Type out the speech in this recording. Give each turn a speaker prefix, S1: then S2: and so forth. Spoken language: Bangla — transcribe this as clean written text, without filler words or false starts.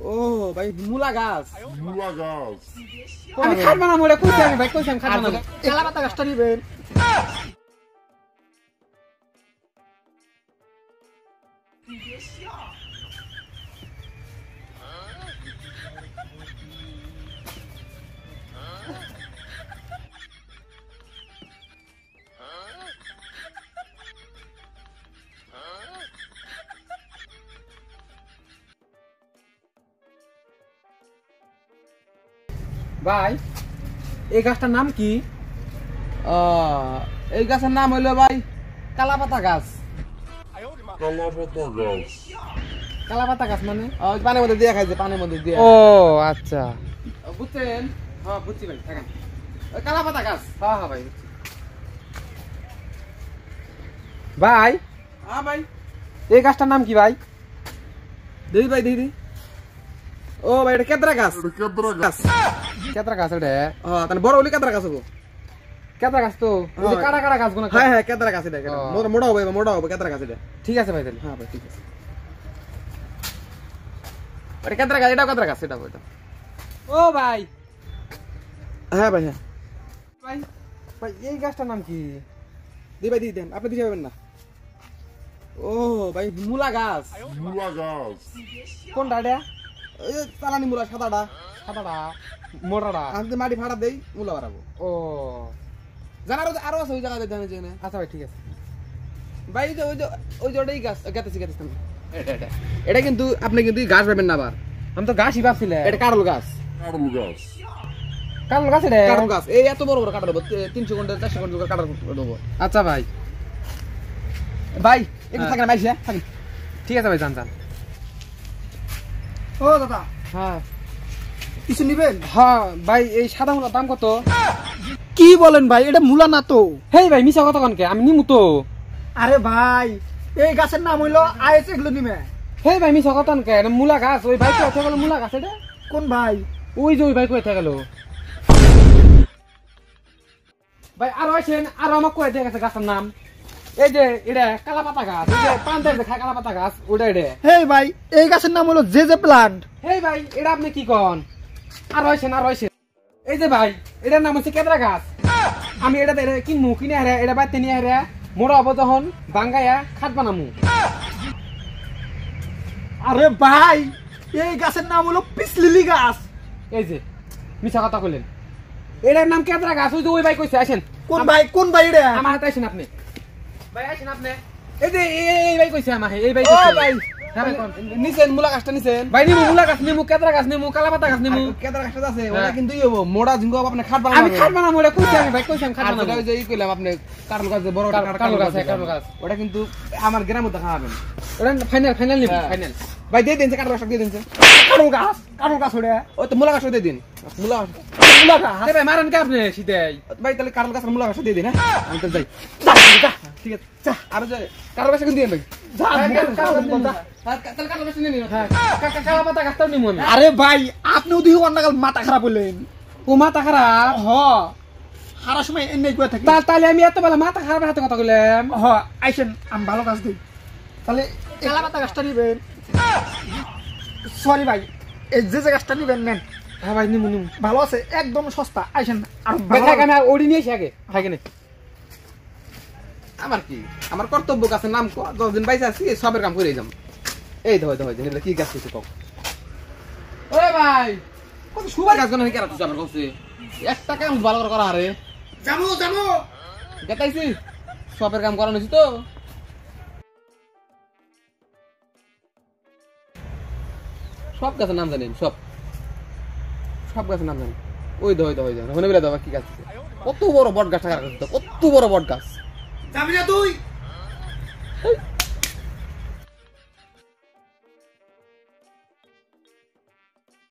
S1: ও ভাই মুলা গাছ
S2: আমি খাবো না মোড়ে কইছি আমি ভাই কইছি আমি খাবো না কালা পাতা গাছটা নিবেন
S1: ভাই এই গাছটার নাম কি? এই গাছের নাম হইলো ভাই কালাপাতা গাছ। কালাপাতা গাছ মানে পানির মধ্যে দিয়ে খাইছে, পানির মধ্যে দিয়ে।
S2: ও আচ্ছা
S1: বুঝছেন? হ্যাঁ বুঝছি ভাই, থাকেন। কালাপাতা গাছ। হ্যাঁ হ্যাঁ ভাই বুঝছি।
S2: ভাই
S1: হ্যাঁ ভাই
S2: এই গাছটার নাম কি ভাই?
S1: দিদি ভাই দিদি। ও ভাই এটা কেতরা গাছ।
S2: কেতরা গাছ এটা?
S1: হ্যাঁ তাহলে বড় হলি কেতরা গাছ হবো।
S2: কেতরা গাছ তো ওই যে কাটা কাটা গাছ গুলো।
S1: হ্যাঁ হ্যাঁ কেতরা গাছ এটা। মোটা হবে, মোটা হবে কেতরা গাছ এটা।
S2: ঠিক আছে ভাই তাহলে।
S1: হ্যাঁ ভাই ঠিক আছে। এটা কেতরা গাছ, এটাও কেতরা গাছ, এটা ওইটা।
S2: ও ভাই
S1: হ্যাঁ ভাই হ্যাঁ
S2: ভাই ভাই এই গাছটার নাম কি?
S1: দি ভাই দি দেন, আপনি দিতে পারবেন না। ও ভাই মুলা গাছ।
S2: কোনটা এটা?
S1: ওই যে চালানি মুলা সাদাটা।
S2: সাদাটা মোটাটা?
S1: আমি মাটি ফাটা দেই মুলা বাড়াবো।
S2: ও
S1: জানার আরো আছে ওই জায়গাতে জানে জেনে।
S2: আচ্ছা ভাই ঠিক আছে
S1: ভাই ওই যে ওটাই গাছ গেতেছি এটা কিন্তু আপনি কিন্তু গাছ পাবেন না আবার।
S2: আমি তো গাছই ভাবছিলাম।
S1: এটা কারল গাছ।
S2: কারণ গাছ এটা?
S1: কারল গাছ এই এত বড় বড় কাটা দেবো, 300 ঘন্টা 400 ঘন্টা কাটা দেবো।
S2: আচ্ছা ভাই
S1: ভাই একটু থাকেন ভাই, থাকেন।
S2: ঠিক আছে ভাই, যান যান।
S3: ও দাদা
S2: হ্যাঁ
S3: কিছু নিবেন?
S2: হ্যাঁ ভাই এই সাদা মুলার দাম কত?
S3: কি বলেন ভাই, এটা মূলা না তো।
S2: হেই ভাই মিছা কথা কনকে, আমি নিমু তো।
S3: আরে ভাই এই গাছের নাম হইলো আইএস, এগুলো নিবে।
S2: হেই ভাই মিছা কথা কনকে, এটা মুলা গাছ। ওই ভাই কোথা গেল মুলা গাছ এটা?
S3: কোন ভাই?
S2: ওই যে ওই ভাই কোথা গেল ভাই? আর আছেন আর আমাকে কই দিয়ে গেছে গাছের নাম। এই যে এটা কালাপাতা গাছ, এই যে পান্তের যে খায় কালাপাতা গাছ, ওটা এটা।
S3: হেই ভাই এই গাছের নাম হলো যে প্লান্ট।
S2: হেই ভাই এটা আপনি কি কন? আর আছেন আর আছেন। এই যে ভাই এটার নাম হচ্ছে কেতরা গাছ। আমি এটা কিনমু, কিনে হারে এটা বাইতে নিয়ে হারে মোড়া হবো যখন বাঙ্গাইয়া খাট বানামু।
S3: আরে ভাই এই গাছের নাম হলো পিসলিলি গাছ।
S2: এই যে মিছা কথা কইলেন, এটার নাম কেতরা গাছ। ওই যে ওই ভাই কইছে, আসেন।
S3: কোন ভাই? কোন ভাই এটা?
S2: আমার হাতে আসেন আপনি ভাই, আসেন আপনি। এই যে এই ভাই কইছে আমার, এই ভাই
S1: ও
S2: কইছে।
S1: ভাই
S2: হ্যাঁ ভাই কোন?
S1: নিছেন মুলা গাছটা নিছেন?
S2: ভাই নিমু মুলা গাছ, নিমু কেতরা গাছ, নিমু কালাপাতা গাছ, নিমু।
S1: কেতরা গাছটা আছে ওটা কিন্তু ই হবো মোড়া ঝিঙ্গ আপনি খাট বানাবো।
S2: আমি খাট বানামু, এটা কইছি আমি ভাই, কইছি আমি খাট
S1: আর
S2: বানামু।
S1: যেটা ওই যে ই কইলাম আপনি কারল গাছ, যে বড়
S2: কারল গাছ, কারল গাছ।
S1: ওটা কিন্তু আমার গ্রামের মধ্যে খাওয়াবেন।
S2: ওটা ফাইনাল ফাইনাল নিমু,
S1: হ্যাঁ।
S2: ফাইনাল।
S1: ভাই দিয়ে দিন, কারল গাছটা দিয়ে দিন।
S3: কারো গাছ, কারো গাছ ওটা।
S1: ওই তো মুলা গাছটা দিয়ে দিন। মুলা গাছ।
S3: মূলা গাছ।
S2: এই ভাই মারেন কে আপনি শীতেই?
S1: ভাই তাহলে কারল গাছের মুলা গাছটা দিয়ে দিন। হ্যাঁ আমি তো যাই। ঠিক আছে আর যে কারল গাছটা কিন্তু দিয়ে ভাই। তাহলে কারল গাছটা নিয়ে নিন।
S2: হ্যাঁ কালাপাতা গাছটাও নিমু আমি।
S3: আরে ভাই আপনি ওদিকে অন্যকাল মাথা খারাপ হলেন।
S2: ও মাথা খারাপ?
S3: হ হারা সময় এনে করে থাকি।
S2: তাহলে আমি এত বেলা মাথা খারাপের হাতে কথা কইলাম।
S3: হ আইসেন, আমি ভালো গাছ দিই। তাহলে কালা পাতা গাছটা নিবেন? সরি ভাই এই যে গাছটা নিবেন নেন।
S2: হ্যাঁ ভাই নিমু নিমু।
S3: ভালো আছে, একদম সস্তা। আইসেন আর
S2: ভাই থাক, আমি ওড়ি নিয়ে এসে আগে থাকে না।
S1: আমার কি আমার কর্তব্য গাছের নাম যতদিন বাইসে আছি সবের কাম করে যাম। এই ধর ধর এগুলো কি গাছ কিছু কম। ওরে ভাই কত সুপার গাছ কোন কেরা তুই আমার কাছে একটা কাম ভালো করে করা আরে
S3: জামু জামু
S1: গেতাইছি সবের কাম করানো হইছে তো। সব গাছের নাম জানি, সব সব গাছের নাম জানি। ওই ধর ধর হনে বেলা দাও কি গাছ আছে? কত বড় বট গাছ থাকার কথা, কত বড় বট গাছ।
S3: যাবি না তুই?